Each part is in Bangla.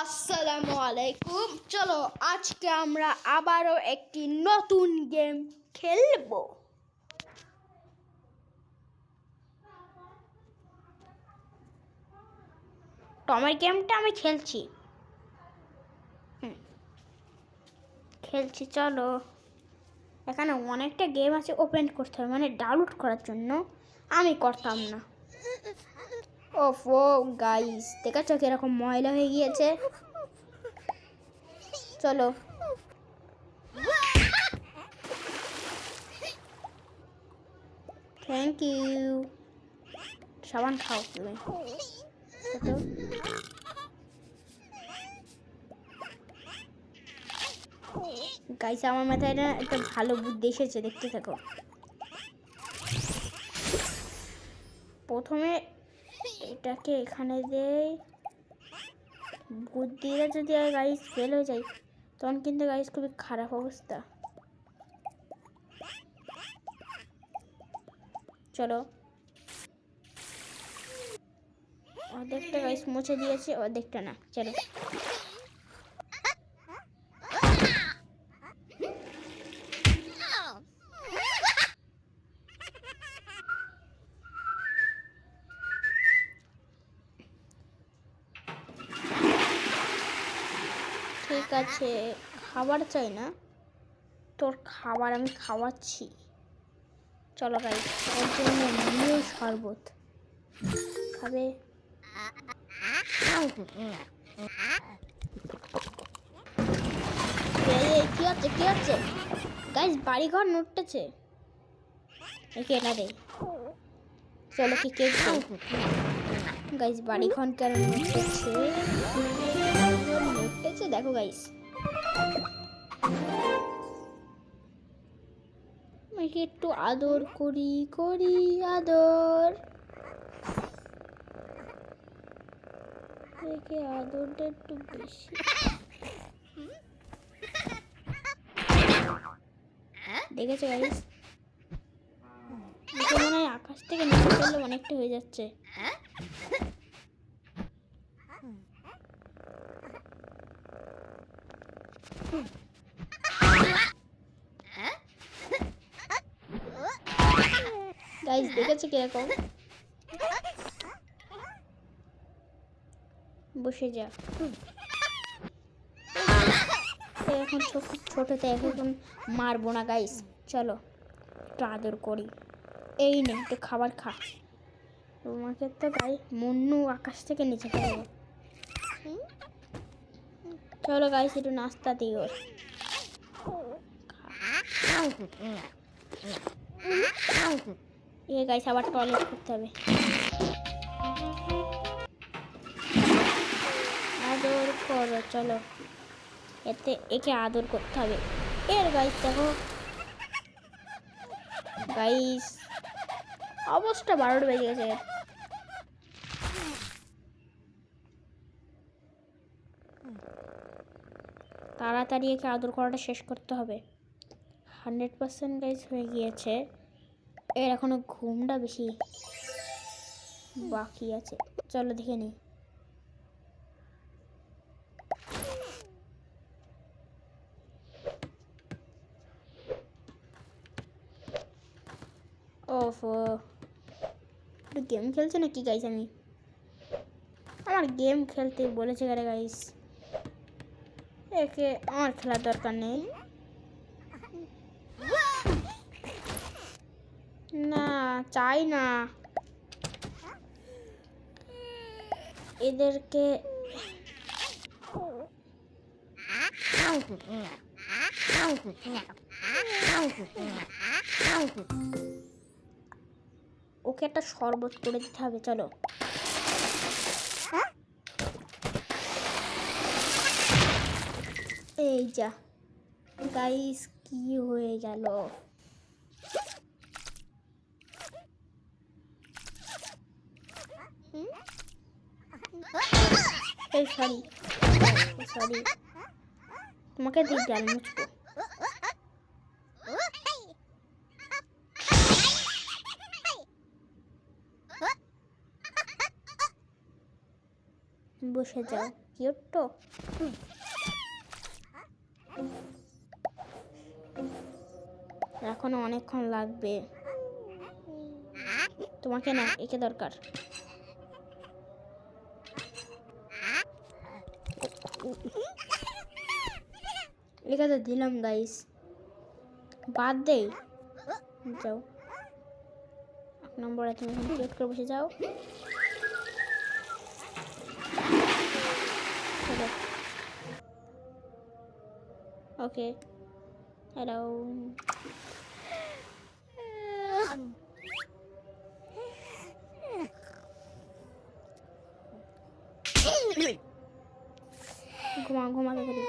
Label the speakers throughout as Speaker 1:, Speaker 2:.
Speaker 1: আসসালামু আলাইকুম। চলো আজকে আমরা আবারও একটি নতুন গেম খেলবো। টমের গেমটা আমি খেলছি চলো। এখানে অনেকটা গেম আছে, ওপেন করতে হবে, মানে ডাউনলোড করার জন্য আমি করতাম না। ওফো গাইস, দেখাচ্ছ কিরকম ময়লা হয়ে গিয়েছে। চলো থ্যাংক ইউ। সাবান খাও তুমি। গাইস আমার মাথায় না একটা ভালো বুদ্ধি এসেছে, দেখতে থাকো। প্রথমে এটাকে এখানে দেই, বুদ্ধিটা যদি গাইস ফেল হয়ে যায় তখন কিন্তু গাইস খুবই খারাপ অবস্থা। চলো অর্ধেকটা গাইস মুছে দিয়েছি, অর্ধেকটা না। চলো ঠিক আছে, খাবার চাই না তোর, খাবার আমি খাওয়াচ্ছি। চলো গাইস, ওর জন্য নিয়ে শরবত খাবে। কি হচ্ছে কি হচ্ছে গাইস? বাড়িঘর নুটতেছে, একে না রে। চলো কি কেক গাইস, বাড়িঘর কেন নুটতেছে দেখো গাইস। আমাকে একটু আদর করি আদর, দেখে আদরটা একটু বেশি। দেখেছো গাইস, মনে হয় আকাশ থেকে নিচে পড়লে অনেকটা হয়ে যাচ্ছে। গাইস দেখেছো কিরকম? বসে যা। এখন ছোটতে এখন মারবো না গাইস। চলো একটু আদর করি। এই নে একটু খাবার খা। তোমাকে তো গাই মুন্নু আকাশ থেকে নিচে পড়বো। চলো গাইস একটু নাস্তা দিই ওর। গাইস আবার টয়লেট করতে হবে। আদর করো, চলো একে আদর করতে হবে। এর গাইস দেখো গাইস, অবস্থা 12টা বেজে গেছে। তাড়াতাড়ি একে আদর করাটা শেষ করতে হবে। 100% গাইস হয়ে গিয়েছে। এর এখনো ঘুমটা বেশি বাকি আছে। চলো দেখে নিই। ওফো, গেম খেলছে নাকি গাইস? আমার গেম খেলতে বলেছে গারে গাইস, একে আমার খেলার দরকার নেই। না চাই না, এদেরকে ওকে একটা শরবত করে দিতে হবে। চলো এই যা গাইস, কি হয়ে গেল? এই সরি তোমাকে দিক গাল মুছবো। বসে যাও কিউট্টো। এখনো অনেকক্ষণ লাগবে। তোমাকে না, একে দরকার। একে তো দিলাম গাইস, বাদ দেই। যাও 1 নম্বরে, তুমি এখন কিউট করে বসে যাও। ওকে, হ্যালো। ঘুমাও ঘুমাও তাড়াতাড়ি,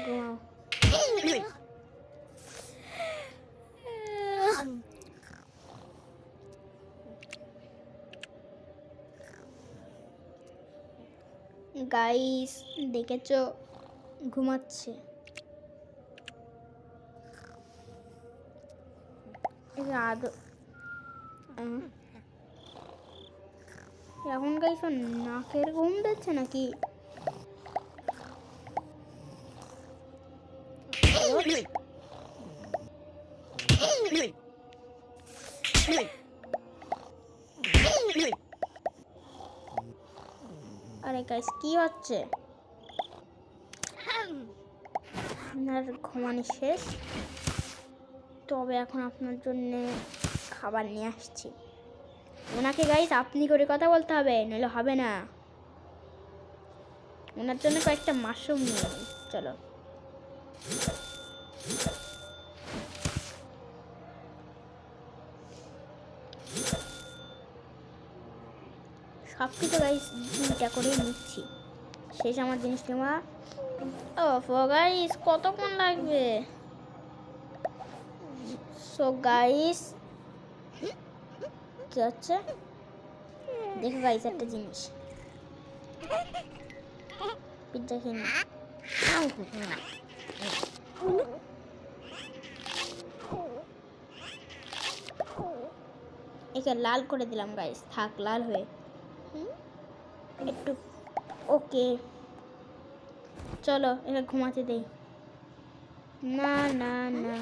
Speaker 1: ঘুমাও। গাইস দেখেছো, ঘুমাচ্ছে। এখন গাইস নাকের ঘুম দিচ্ছে নাকি? আরে গাইস কি হচ্ছে? আপনার ঘুমানো শেষ, তবে এখন আপনার জন্য খাবার নিয়ে আসছি। ওনাকে গাইস আপনি করে কথা বলতে হবে, নইলে হবে না। ওনার জন্য কয়েকটা মাশরুম নিয়ে নিই, চলো। সব কিছু গাইস 2টা করেই নিচ্ছি। শেষ আমার জিনিস নেওয়া। ও গাইস কতক্ষণ লাগবে? সো গাইস কি হচ্ছে দেখো গাইস, একটা জিনিস। পিজ্জা খেয়ে নি। একে লাল করে দিলাম গাইস, থাক লাল হয়ে একটু। ওকে চলো একে ঘুমাতে দেই। না না না,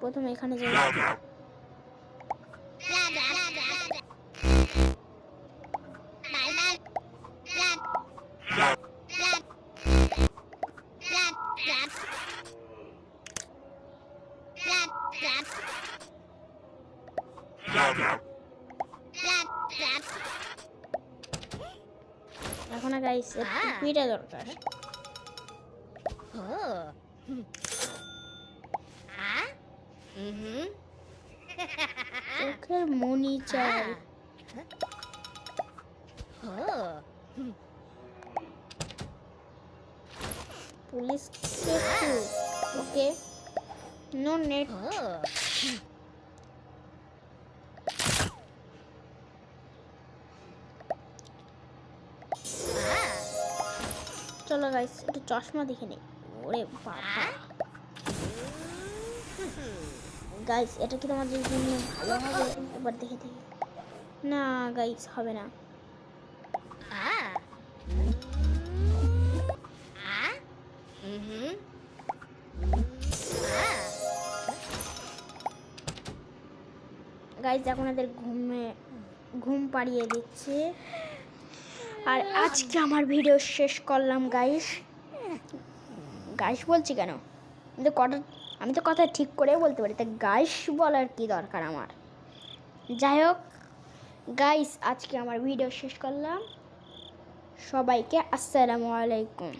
Speaker 1: প্রথমে এখানে যাই। এখন গাইস টুপিটা দরকার। চোখের মনি চাই। পুলিশ ওকে, নো নেট। চলো গাইস একটু চশমা দেখে নেই। ওরে বাবা গাইস, এটা কি তোমাদের জন্য ভালো হবে? এবার দেখে দেখি। না গাইস হবে না। গাইস এখন এদের ঘুম পাড়িয়ে দিচ্ছে। আর আজকে আমার ভিডিও শেষ করলাম গাইস। গাইস বলছি কেন? আমি তো কথা ঠিক করে বলতে পারি, তাই গাইস বলার কি দরকার আমার? যাই হোক গাইস, আজকে আমার ভিডিও শেষ করলাম। সবাইকে আসসালামু আলাইকুম।